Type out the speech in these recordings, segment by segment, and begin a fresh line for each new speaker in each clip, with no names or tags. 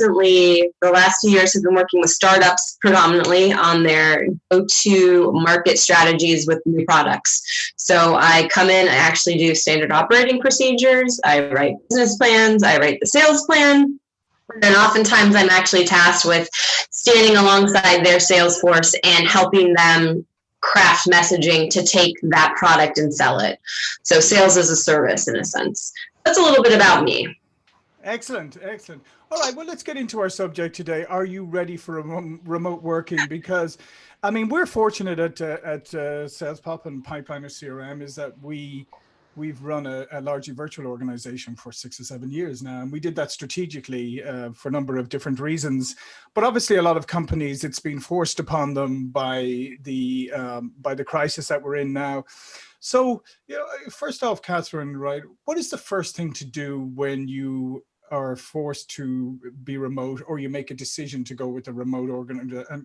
recently, the last 2 years, have been working with startups predominantly on their go-to market strategies with new products. So I come in, I actually do standard operating procedures, I write business plans, I write the sales plan, and then oftentimes I'm actually tasked with standing alongside their sales force and helping them craft messaging to take that product and sell it. So sales is a service in a sense. That's a little bit about me.
Excellent, excellent. All right, well, let's get into our subject today. Are you ready for remote working? Because, I mean, we're fortunate at SalesPop and Pipeliner CRM is that we've run a largely virtual organization for 6 or 7 years now, and we did that strategically for a number of different reasons. But obviously, a lot of companies, it's been forced upon them by the crisis that we're in now. So, first off, Catherine, right, what is the first thing to do when you are forced to be remote, or you make a decision to go with a remote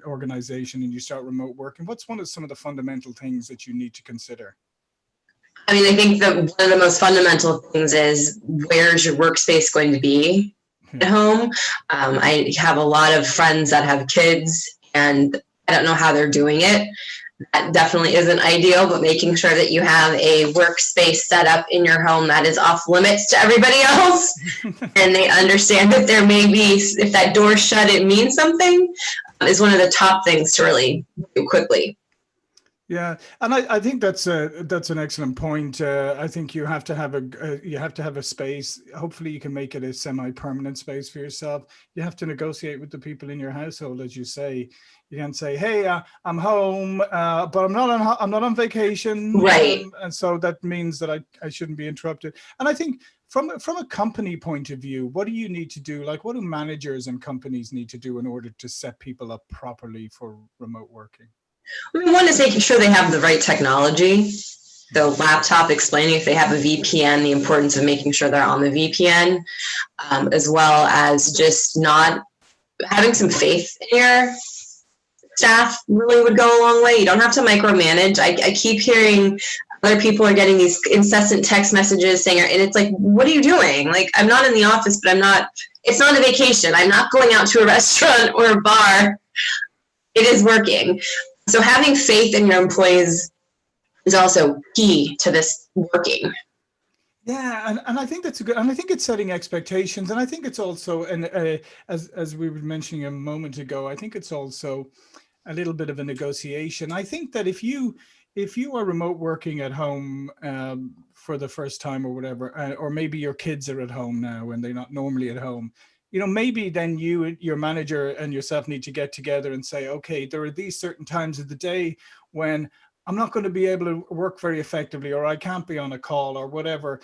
organization and you start remote working? What's some of the fundamental things that you need to consider?
I mean, I think that one of the most fundamental things is, where's your workspace going to be at home? I have a lot of friends that have kids, and I don't know how they're doing it. That definitely isn't ideal, but making sure that you have a workspace set up in your home that is off limits to everybody else, and they understand that there may be, if that door's shut, it means something, is one of the top things to really do quickly.
Yeah, and I think that's an excellent point. I think you have to have a space. Hopefully, you can make it a semi-permanent space for yourself. You have to negotiate with the people in your household, as you say. You can't say, "Hey, I'm home, but I'm not on vacation."
Right.
And so that means that I shouldn't be interrupted. And I think from a company point of view, what do you need to do? Like, what do managers and companies need to do in order to set people up properly for remote working?
I mean, one is making sure they have the right technology. The laptop, explaining if they have a VPN, the importance of making sure they're on the VPN, as well as just not having some faith in your staff really would go a long way. You don't have to micromanage. I keep hearing other people are getting these incessant text messages saying, and it's like, what are you doing? Like, I'm not in the office, but it's not a vacation. I'm not going out to a restaurant or a bar. It is working. So having faith in your employees is also key to this working.
Yeah, and I think that's good. And I think it's setting expectations. And I think it's also, and as we were mentioning a moment ago, I think it's also a little bit of a negotiation. I think that if you are remote working at home for the first time or whatever, or maybe your kids are at home now and they're not normally at home, maybe then you, your manager and yourself need to get together and say, okay, there are these certain times of the day when I'm not going to be able to work very effectively, or I can't be on a call or whatever,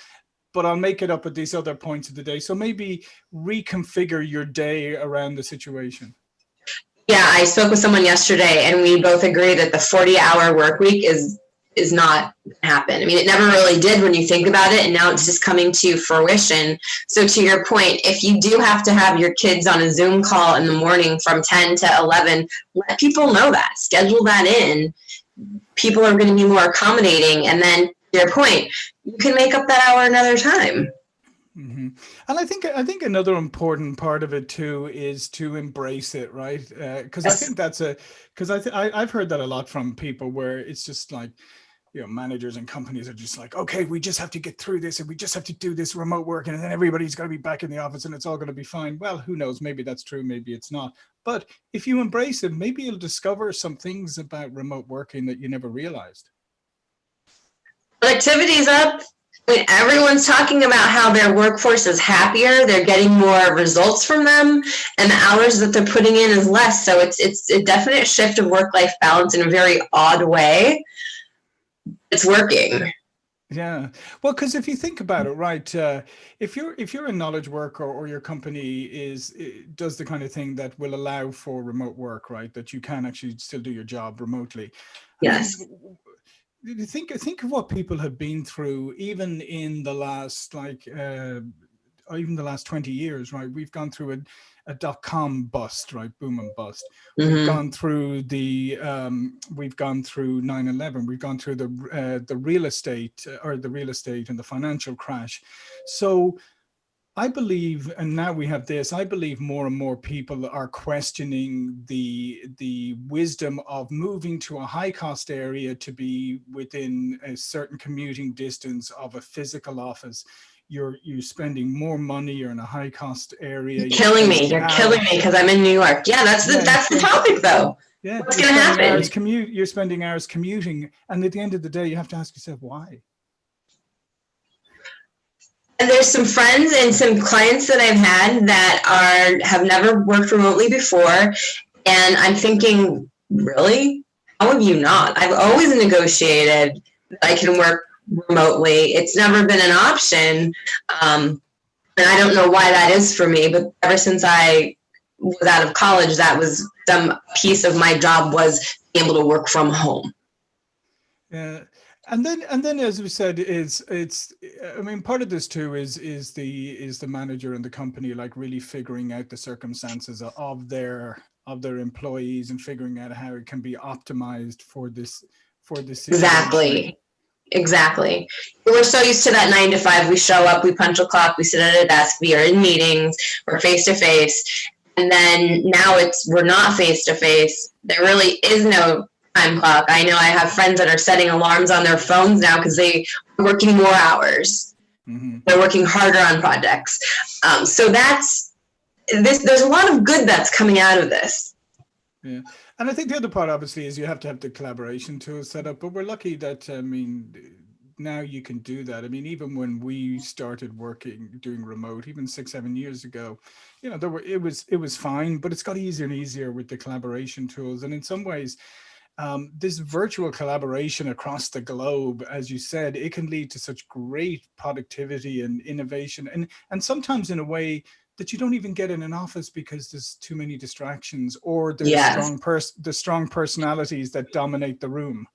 but I'll make it up at these other points of the day. So maybe reconfigure your day around the situation.
Yeah, I spoke with someone yesterday and we both agree that the 40-hour work week is not happen. I mean, it never really did when you think about it, and now it's just coming to fruition. So to your point, if you do have to have your kids on a Zoom call in the morning from 10 to 11, let people know that. Schedule that in. People are going to be more accommodating, and then to your point, you can make up that hour another time.
Mm-hmm. And I think another important part of it too is to embrace it, right? Because yes. I think that's I've heard that a lot from people where it's just like, managers and companies are just like, okay, we just have to get through this and we just have to do this remote work, and then everybody's going to be back in the office and it's all going to be fine. Well, who knows? Maybe that's true. Maybe it's not. But if you embrace it, maybe you'll discover some things about remote working that you never realized.
Productivity's up. I mean, everyone's talking about how their workforce is happier. They're getting more results from them, and the hours that they're putting in is less. So it's a definite shift of work-life balance in a very odd way. It's working.
Yeah, well, because if you think about it, right, if you're a knowledge worker, or your company does the kind of thing that will allow for remote work, right, that you can actually still do your job remotely.
Yes.
Think of what people have been through, even in the last even the last 20 years, right? We've gone through a .com bust, right? Boom and bust. Mm-hmm. We've gone through 9/11. We've gone through the real estate and the financial crash. So I believe, and now we have this, I believe more and more people are questioning the wisdom of moving to a high cost area to be within a certain commuting distance of a physical office. You're spending more money, you're in a high cost area.
You're killing me because I'm in New York. Yeah, that's the topic though.
Yeah,
what's going to happen?
You're spending hours commuting, and at the end of the day, you have to ask yourself why.
And there's some friends and some clients that I've had that have never worked remotely before, and I'm thinking, really? How have you not? I've always negotiated that I can work remotely. It's never been an option, and I don't know why that is for me. But ever since I was out of college, that was some piece of my job was being able to work from home.
Yeah. And then, as we said, it's I mean, part of this too is the manager and the company like really figuring out the circumstances of their employees and figuring out how it can be optimized for this situation.
Exactly. We're so used to that 9 to 5. We show up, we punch a clock, we sit at a desk, we are in meetings, we're face to face, and then now we're not face to face. There really is no time clock. I know I have friends that are setting alarms on their phones now because they are working more hours. Mm-hmm. They're working harder on projects. So that's this. There's a lot of good that's coming out of this.
Yeah, and I think the other part obviously is you have to have the collaboration tools set up. But we're lucky that now you can do that. I mean, even when we started doing remote, even 6-7 years ago, it was fine, but it's got easier and easier with the collaboration tools. And in some ways, this virtual collaboration across the globe, as you said, it can lead to such great productivity and innovation, and sometimes in a way that you don't even get in an office because there's too many distractions, or there's the strong personalities that dominate the room.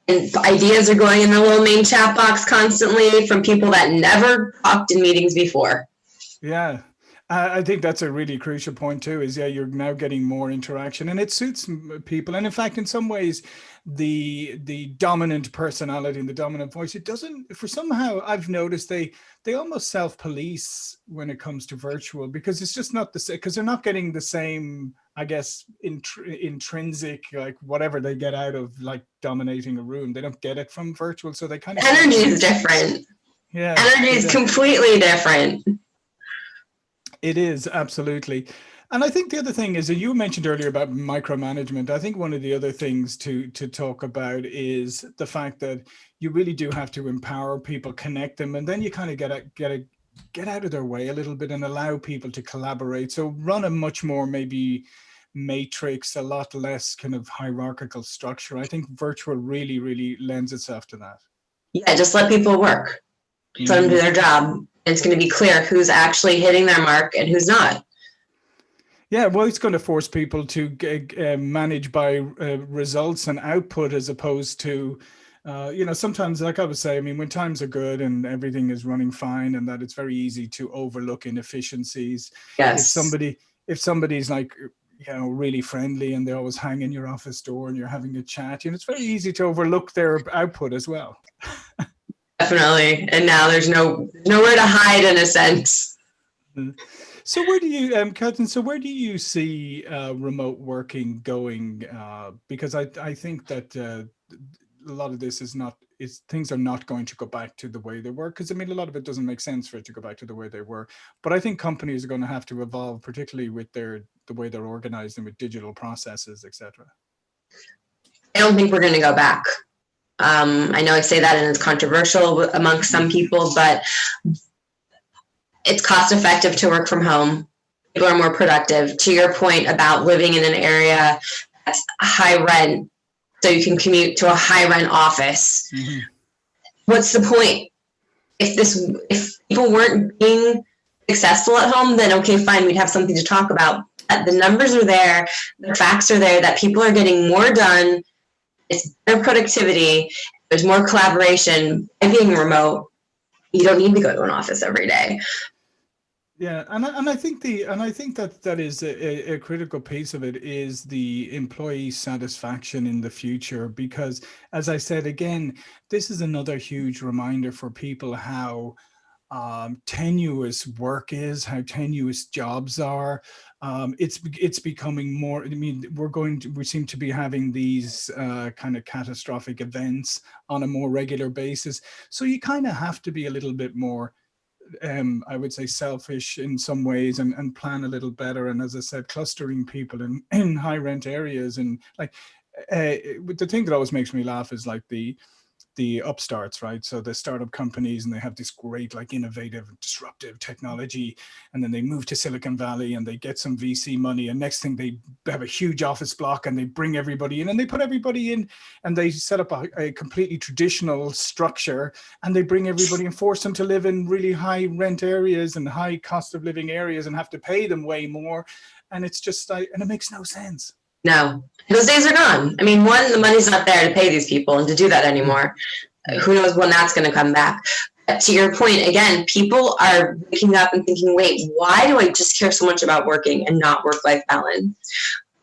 And ideas are going in the little main chat box constantly from people that never talked in meetings before.
Yeah. I think that's a really crucial point too, is you're now getting more interaction, and it suits people. And in fact, in some ways, the dominant personality and the dominant voice, it doesn't, for somehow I've noticed they almost self-police when it comes to virtual, because it's just not the same, because they're not getting the same, I guess, intrinsic, like whatever they get out of like dominating a room. They don't get it from virtual. So they kind of,
energy is different.
Yeah.
Energy is completely different.
It is, absolutely. And I think the other thing is that you mentioned earlier about micromanagement. I think one of the other things to talk about is the fact that you really do have to empower people, connect them, and then you kind of get out of their way a little bit and allow people to collaborate. So run a much more maybe matrix, a lot less kind of hierarchical structure. I think virtual really, really lends itself to that.
Yeah, just let people work. Let them do their job. It's going to be clear who's actually hitting their mark and who's not.
Yeah, well, it's going to force people to manage by results and output, as opposed to, sometimes, like I was saying, I mean, when times are good and everything is running fine, and that it's very easy to overlook inefficiencies.
Yes.
If somebody's like, really friendly and they always hang in your office door and you're having a chat, it's very easy to overlook their output as well.
Definitely. And now there's nowhere to hide, in a sense.
So where do you, Catherine, see remote working going? Because I think that a lot of this things are not going to go back to the way they were. Because I mean, a lot of it doesn't make sense for it to go back to the way they were. But I think companies are going to have to evolve, particularly with the way they're organized and with digital processes, etc.
I don't think we're going to go back. I know I say that and it's controversial amongst some people, but it's cost effective to work from home. People are more productive. To your point about living in an area that's high rent, so you can commute to a high rent office. Mm-hmm. What's the point? If people weren't being successful at home, then okay, fine, we'd have something to talk about. The numbers are there, the facts are there that people are getting more done. It's better productivity. There's more collaboration by being remote. You don't need to go to an office every day.
Yeah, and I think that is a critical piece of it is the employee satisfaction in the future, because as I said again, this is another huge reminder for people how tenuous work is, how tenuous jobs are. It's becoming more. I mean, we seem to be having these kind of catastrophic events on a more regular basis. So you kind of have to be a little bit more, I would say, selfish in some ways, and plan a little better. And as I said, clustering people in high rent areas, and like the thing that always makes me laugh is like the upstarts, right? So the startup companies, and they have this great, like, innovative, disruptive technology, and then they move to Silicon Valley and they get some VC money, and next thing they have a huge office block and they bring everybody in, and they put everybody in, and they set up a completely traditional structure, and they bring everybody and force them to live in really high rent areas and high cost of living areas, and have to pay them way more. And it's just like, and it makes no sense.
No, those days are gone. I mean, one, the money's not there to pay these people and to do that anymore. Who knows when that's going to come back. But to your point, again, people are waking up and thinking, wait, why do I just care so much about working and not work-life balance?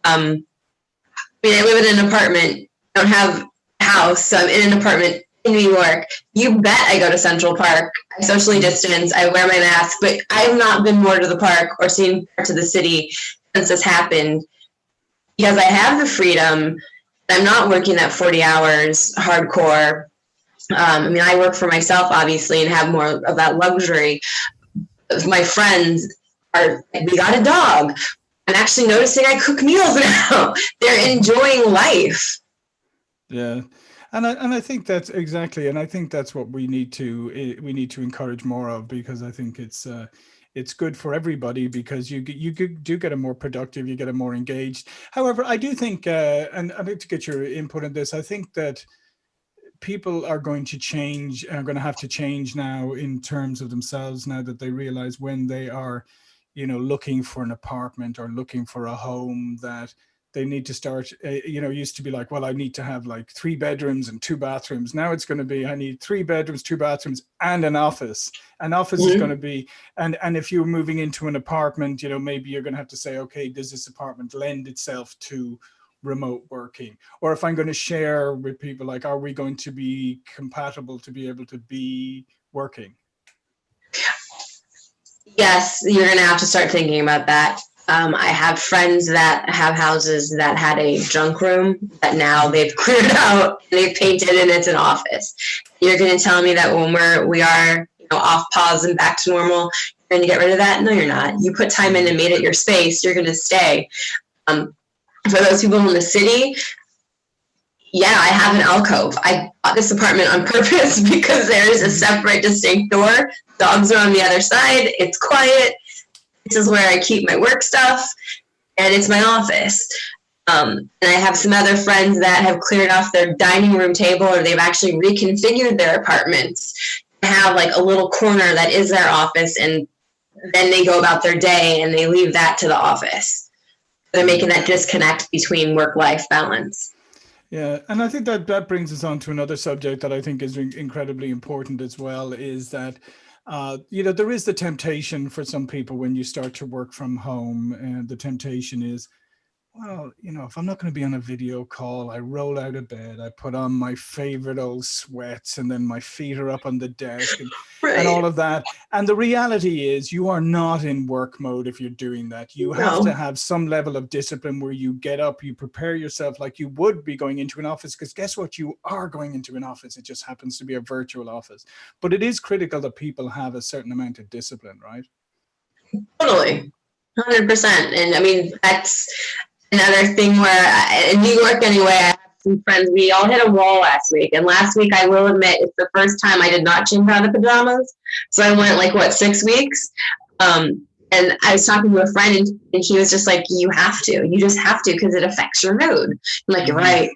I mean, I live in an apartment, don't have a house, so I'm in an apartment in New York. You bet I go to Central Park. I socially distance, I wear my mask, but I have not been more to the park or seen parts of the city since this happened. Because I have the freedom, I'm not working that 40 hours hardcore. I mean, I work for myself, obviously, and have more of that luxury. My friends we got a dog. I'm actually noticing I cook meals now. They're enjoying life.
Yeah. And I think that's exactly, and I think that's what we need to encourage more of, because I think it's good for everybody, because you do get a more productive, you get a more engaged. However, I do think, and I'd like to get your input on this, I think that people are going to have to change now in terms of themselves, now that they realize when they are, looking for an apartment or looking for a home, that they need to start, used to be like, well, I need to have like 3 bedrooms and 2 bathrooms. Now it's going to be, I need 3 bedrooms, 2 bathrooms, and an office. An office is going to be, and if you're moving into an apartment, maybe you're going to have to say, okay, does this apartment lend itself to remote working? Or if I'm going to share with people, like, are we going to be compatible to be able to be working?
Yes, you're going to have to start thinking about that. I have friends that have houses that had a junk room that now they've cleared out, they've painted, and it's an office. You're going to tell me that when we are off pause and back to normal, you're going to get rid of that? No, you're not. You put time in and made it your space, you're going to stay. For those people in the city, yeah, I have an alcove. I bought this apartment on purpose because there is a separate, distinct door. Dogs are on the other side. It's quiet. This is where I keep my work stuff, and it's my office. And I have some other friends that have cleared off their dining room table, or they've actually reconfigured their apartments to have like a little corner that is their office, and then they go about their day and they leave that to the office. They're making that disconnect between work-life balance.
Yeah, and I think that brings us on to another subject that I think is incredibly important as well, is that there is the temptation for some people when you start to work from home, and the temptation is, well, if I'm not going to be on a video call, I roll out of bed, I put on my favorite old sweats, and then my feet are up on the desk, and,
Right.
and all of that. And the reality is, you are not in work mode if you're doing that. You have to have some level of discipline where you get up, you prepare yourself like you would be going into an office, because guess what? You are going into an office. It just happens to be a virtual office. But it is critical that people have a certain amount of discipline, right?
Totally. 100%. And I mean, that's another thing where in New York anyway, I have some friends, we all hit a wall last week. And last week, I will admit, it's the first time I did not change out of pajamas. So I went, 6 weeks? And I was talking to a friend, and he was just like, you just have to, because it affects your mood. I'm like, you're right.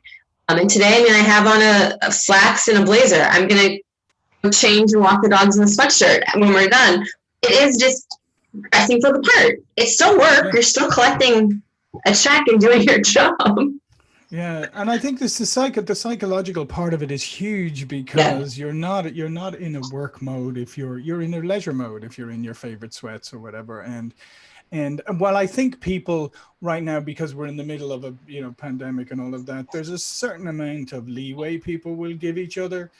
And today, I have on a slacks and a blazer. I'm going to change and walk the dogs in a sweatshirt when we're done. It is just dressing for the part. It's still work. You're still collecting a check and doing your job.
Yeah, and I think the psychological part of it is huge, because you're not in a work mode if you're in a leisure mode, if you're in your favorite sweats or whatever. And while I think people right now, because we're in the middle of a pandemic and all of that, there's a certain amount of leeway people will give each other.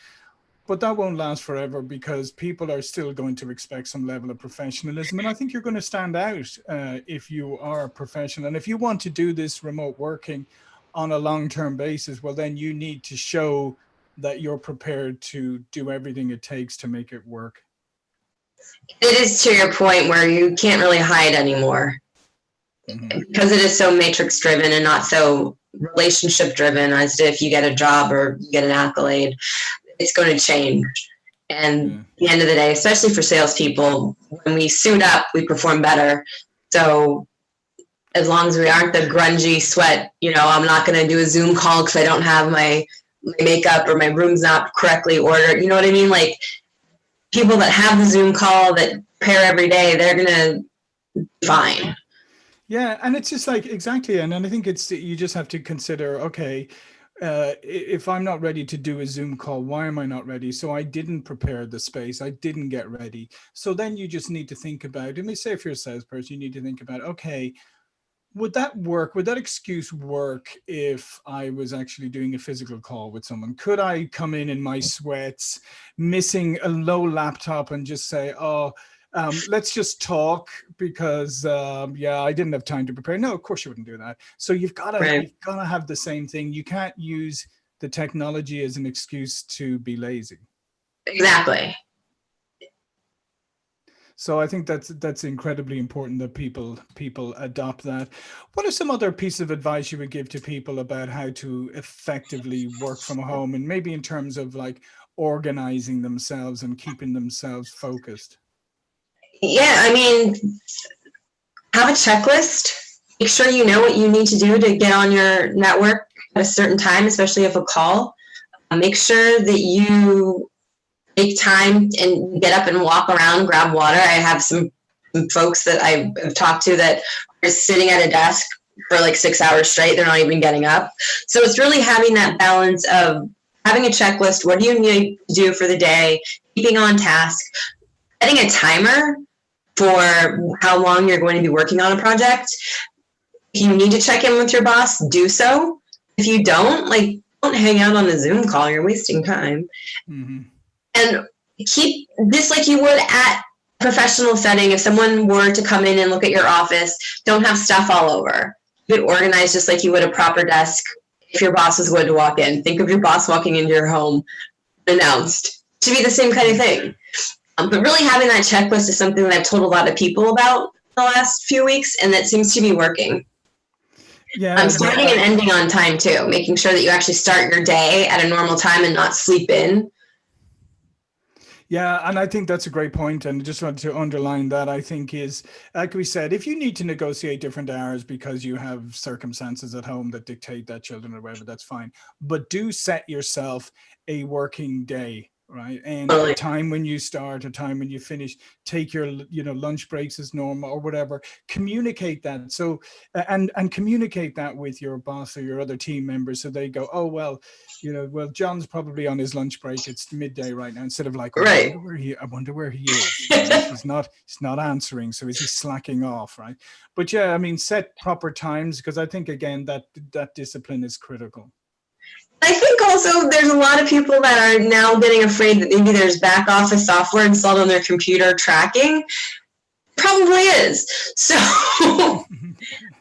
But that won't last forever because people are still going to expect some level of professionalism. And I think you're going to stand out if you are a professional. And if you want to do this remote working on a long-term basis, well, then you need to show that you're prepared to do everything it takes to make it work.
It is to your point where you can't really hide anymore. Mm-hmm. Because it is so matrix driven and not so relationship driven as if you get a job or you get an accolade. It's going to change. And at the end of the day, especially for salespeople, when we suit up, we perform better. So as long as we aren't the grungy sweat, I'm not going to do a Zoom call because I don't have my makeup or my room's not correctly ordered. You know what I mean? Like people that have the Zoom call that prepare every day, they're going to be fine.
Yeah. And it's just like, exactly. And I think you just have to consider, okay, if I'm not ready to do a Zoom call, why am I not ready? So I didn't prepare the space. I didn't get ready. So then you just need to think about, let me say if you're a salesperson, you need to think about, okay, would that work? Would that excuse work if I was actually doing a physical call with someone? Could I come in my sweats, missing a low laptop and just say, let's just talk because I didn't have time to prepare. No, of course you wouldn't do that. So you've got to have the same thing. You can't use the technology as an excuse to be lazy.
Exactly.
So I think that's incredibly important that people adopt that. What are some other pieces of advice you would give to people about how to effectively work from home, and maybe in terms of like organizing themselves and keeping themselves focused?
Yeah, I mean, have a checklist. Make sure you know what you need to do to get on your network at a certain time, especially if a call. Make sure that you make time and get up and walk around, grab water. I have some folks that I've talked to that are sitting at a desk for like 6 hours straight. They're not even getting up. So it's really having that balance of having a checklist. What do you need to do for the day? Keeping on task. Setting a timer for how long you're going to be working on a project. If you need to check in with your boss, do so. If you don't hang out on a Zoom call. You're wasting time. Mm-hmm. And keep this like you would at a professional setting. If someone were to come in and look at your office, don't have stuff all over. Keep it organized just like you would a proper desk if your boss was going to walk in. Think of your boss walking into your home announced. To be the same kind of thing. But really having that checklist is something that I've told a lot of people about the last few weeks, and that seems to be working. Yeah, I'm starting and ending on time too, making sure that you actually start your day at a normal time and not sleep in.
Yeah, and I think that's a great point. And I just wanted to underline that. I think is, like we said, if you need to negotiate different hours because you have circumstances at home that dictate that, children or whatever, that's fine. But do set yourself a working day, right? And a time when you start, a time when you finish, take your, lunch breaks as normal or whatever. Communicate that. So, and communicate that with your boss or your other team members, so they go, oh, well, John's probably on his lunch break. It's midday right now. Instead of like, I wonder where he is. Right? He's not answering. So is he slacking off? Right. But yeah, I mean, set proper times, because I think, again, that discipline is critical.
I think also there's a lot of people that are now getting afraid that maybe there's back office software installed on their computer tracking. Probably is. So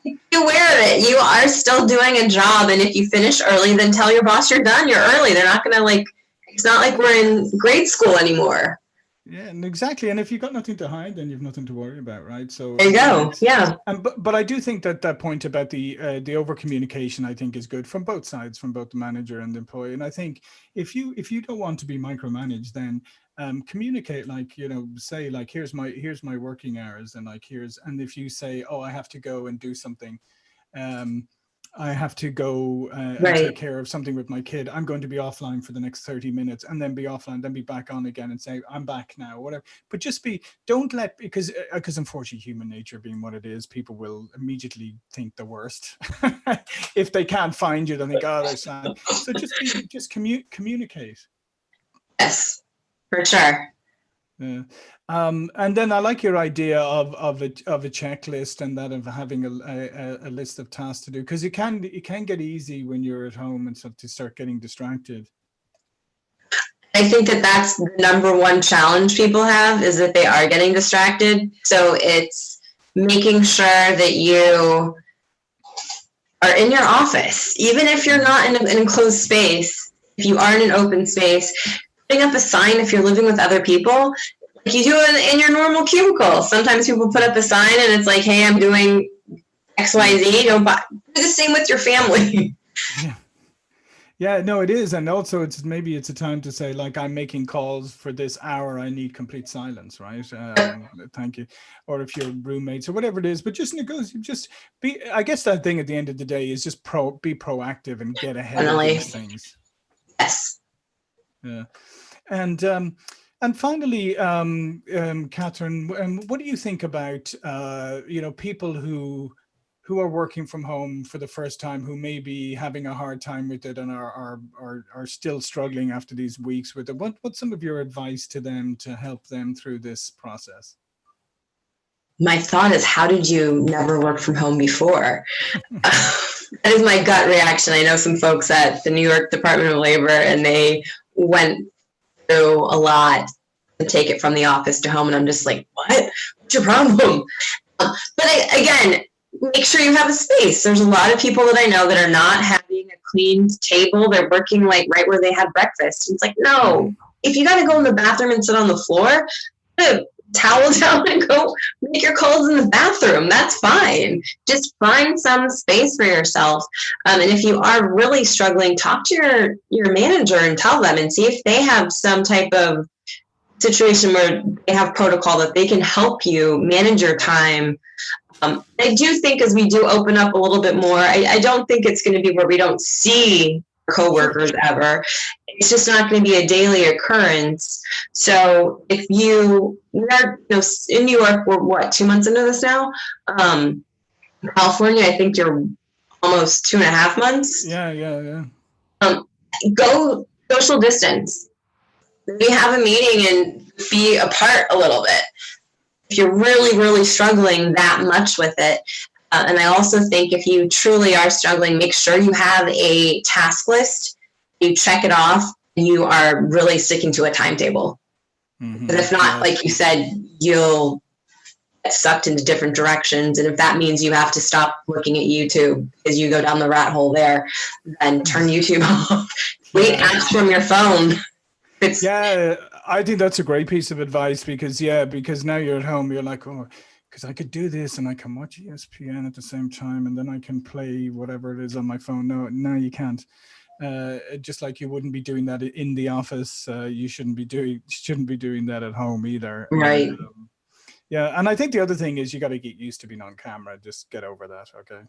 be aware of it. You are still doing a job, and if you finish early, then tell your boss you're done. You're early. They're not going to it's not like we're in grade school anymore.
Yeah, and exactly. And if you've got nothing to hide, then you've nothing to worry about, right? So
there you go. Yeah.
But I do think that point about the over communication, I think, is good from both sides, from both the manager and the employee. And I think if you don't want to be micromanaged, then communicate, say here's my working hours, and and if you say, oh, I have to go and do something, I have to go and take care of something with my kid, I'm going to be offline for the next 30 minutes and then be offline, then be back on again and say, I'm back now, whatever. But don't let, because unfortunately, human nature being what it is, people will immediately think the worst. If they can't find you, they think, oh, they're sad. So just communicate.
Yes, for sure.
Yeah. And then I like your idea of a checklist, and that of having a list of tasks to do, because it can get easy when you're at home and to start getting distracted.
I I think that that's the number one challenge people have, is that they are getting distracted. So it's making sure that you are in your office, even if you're not in an enclosed space. If you are in an open space, putting up a sign if you're living with other people, like you do in your normal cubicle. Sometimes people put up a sign and it's like, hey, I'm doing XYZ. Don't buy. Do the same with your family.
Yeah. Yeah, no, it is. And also maybe it's a time to say, like, I'm making calls for this hour. I need complete silence, right? Thank you. Or if you're roommates or whatever it is, but just I guess that thing at the end of the day is just be proactive and get ahead of these things.
Yes.
Yeah. And finally, Catherine, what do you think about, people who are working from home for the first time, who may be having a hard time with it and are still struggling after these weeks with it? What's some of your advice to them to help them through this process?
My thought is, how did you never work from home before? That is my gut reaction. I know some folks at the New York Department of Labor, and they went through a lot to take it from the office to home. And I'm just like, what? What's your problem? Again, make sure you have a space. There's a lot of people that I know that are not having a clean table. They're working like right where they had breakfast. It's like, no, if you got to go in the bathroom and sit on the floor, put a towel down and go make your calls in the bathroom. That's fine. Just find some space for yourself. And if you are really struggling, talk to your manager and tell them, and see if they have some type of situation where they have protocol that they can help you manage your time. I do think as we do open up a little bit more, I don't think it's going to be where we don't see coworkers ever. It's just not going to be a daily occurrence. So if you are, in New York, we're what, 2 months into this now? California, I think you're almost 2.5 months.
Yeah.
Go social distance. We have a meeting and be apart a little bit. If you're really, really struggling that much with it. And I also think if you truly are struggling, make sure you have a task list, you check it off, and you are really sticking to a timetable. Mm-hmm. Because if not, like you said, you'll get sucked into different directions. And if that means you have to stop looking at YouTube because you go down the rat hole there, then turn YouTube off. Delete apps from your phone.
I think that's a great piece of advice because now you're at home, you're like, oh, because I could do this and I can watch ESPN at the same time and then I can play whatever it is on my phone. No, you can't. Just like you wouldn't be doing that in the office, you shouldn't be doing that at home either.
Right.
And I think the other thing is you got to get used to being on camera. Just get over that, okay?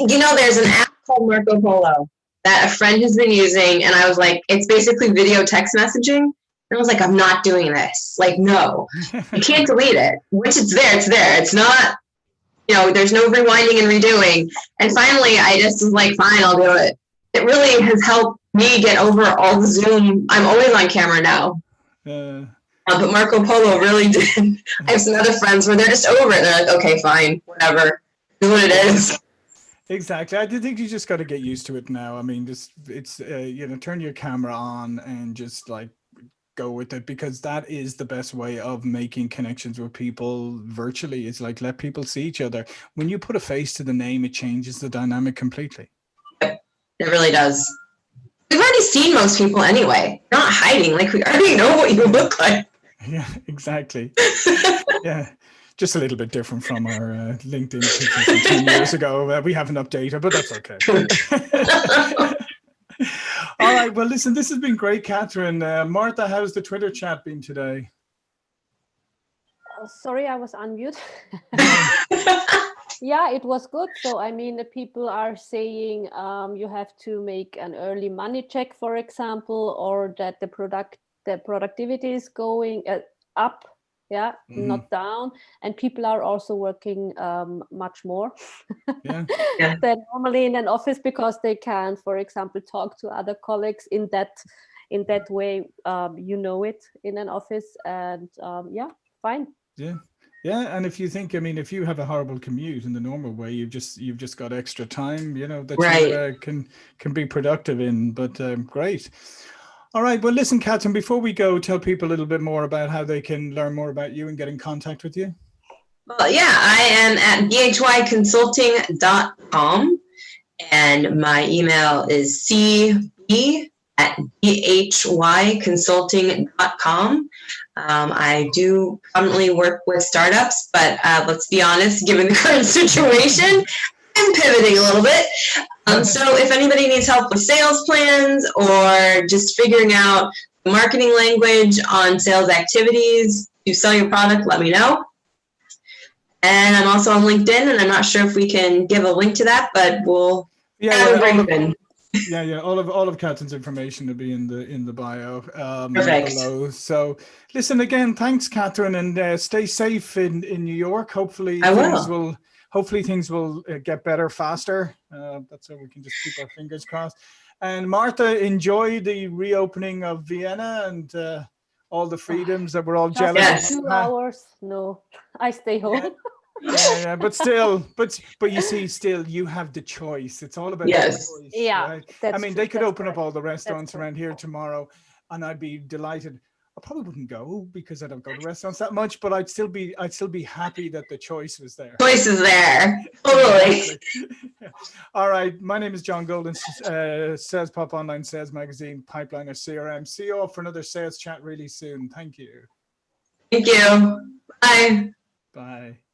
There's an app called Marco Polo that a friend has been using, and I was like, it's basically video text messaging. And I was like, I'm not doing this. Like, no, you can't delete it. Once it's there, it's there. It's not, there's no rewinding and redoing. And finally, I just was like, fine, I'll do it. It really has helped me get over all the Zoom. I'm always on camera now. But Marco Polo really did. I have some other friends where they're just over it. They're like, okay, fine, whatever. It's what it is.
Exactly. I think you just got to get used to it now. I mean, turn your camera on and just like go with it, because that is the best way of making connections with people virtually. It's like, let people see each other. When you put a face to the name, it changes the dynamic completely.
It really does. We've already seen most people anyway. We're not hiding. Like, we already know what you look like.
Yeah, exactly. Yeah. Just a little bit different from our LinkedIn pictures from 10 years ago. We haven't updated, but that's okay. All right. Well, listen, this has been great, Catherine. Martha, how's the Twitter chat been today?
Sorry, I was on mute. Yeah, it was good. So, I mean, the people are saying you have to make an early money check, for example, or that the productivity is going up. Yeah, mm-hmm. Not down, and people are also working much more than normally in an office, because they can, for example, talk to other colleagues in that way. It in an office, and fine.
Yeah, and if you think, if you have a horrible commute in the normal way, you've just got extra time, that you can be productive in. But great. All right. Well, listen, Catherine, before we go, tell people a little bit more about how they can learn more about you and get in contact with you.
Well, yeah, I am at bhyconsulting.com, and my email is cb@bhyconsulting.com. I do predominantly work with startups, but let's be honest, given the current situation, I'm pivoting a little bit. So if anybody needs help with sales plans or just figuring out the marketing language on sales activities to sell your product, let me know. And I'm also on LinkedIn, and I'm not sure if we can give a link to that, but we'll add a Brinkman.
Yeah. All of Catherine's information will be in the bio
Perfect.
below. So, listen again. Thanks, Catherine, and stay safe in New York. Hopefully, things will get better faster. That's how we can just keep our fingers crossed. And Martha, enjoy the reopening of Vienna and all the freedoms that we're all jealous.
Yes.
2 hours. No, I stay home.
Yeah, but still, but you see, still you have the choice. It's all about the choice.
Yeah,
right?
that's
I mean,
true.
they could
That's
open up
correct.
all the restaurants
That's
around here tomorrow, and I'd be delighted. I probably wouldn't go because I don't go to restaurants that much, but I'd still be happy that the choice was there.
Choice is there. Totally.
All right. My name is John Golden, Sales Pop Online Sales Magazine, Pipeliner CRM. See you all for another sales chat really soon. Thank you.
Thank you. Bye.
Bye.